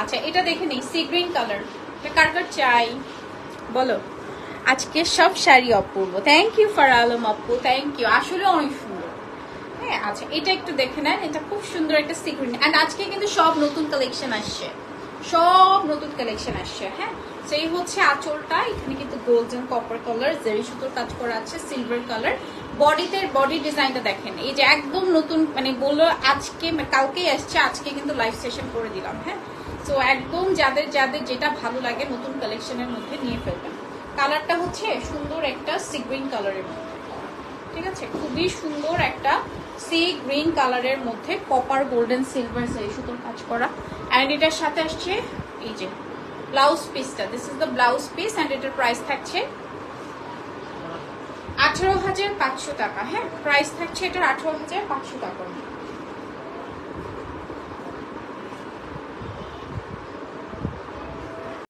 আচ্ছা এটা দেখে নিই, সি গ্রিন কালার, কার কার চাই বলো। আজকে সব শাড়ি অপূর্ব, থ্যাংক ইউ ফর আলম আপু, থ্যাংক ইউ, আসলে অনেক সুন্দর। হ্যাঁ আচ্ছা এটা একটু দেখে নেন, এটা খুব সুন্দর একটা সি গ্রিন, এন্ড আজকে কিন্তু সব নতুন কালেকশন আসছে, সব নতুন কালেকশন আসছে। হ্যাঁ সেই হচ্ছে আঁচলটা, এখানে কিন্তু গোল্ডেন কপার কালার জেরি সুতোর কাজ করা আছে, সিলভার কালার। বডিতে বডি ডিজাইনটা দেখেন, এই যে একদম নতুন, মানে বললো আজকে কালকেই আসছে, আজকে কিন্তু লাইভ সেশন করে দিলাম। হ্যাঁ তো একদম যাদের যাদের যেটা ভালো লাগে নতুন কালেকশনের মধ্যে নিয়ে ফেলবেন। কালারটা হচ্ছে সুন্দর একটা সি গ্রিন কালারের মধ্যে, ঠিক আছে, খুবই সুন্দর একটা সি গ্রিন কালারের মধ্যে কপার গোল্ডেন সিলভার জেরি সুতোর কাজ করা। অ্যান্ড এটার সাথে আসছে এই যে ব্লাউজ পিসটা, this is the blouse piece, and এটার প্রাইস থাকছে 18,500 টাকা। হ্যাঁ প্রাইস থাকছে এটার 18,500 টাকার মধ্যে।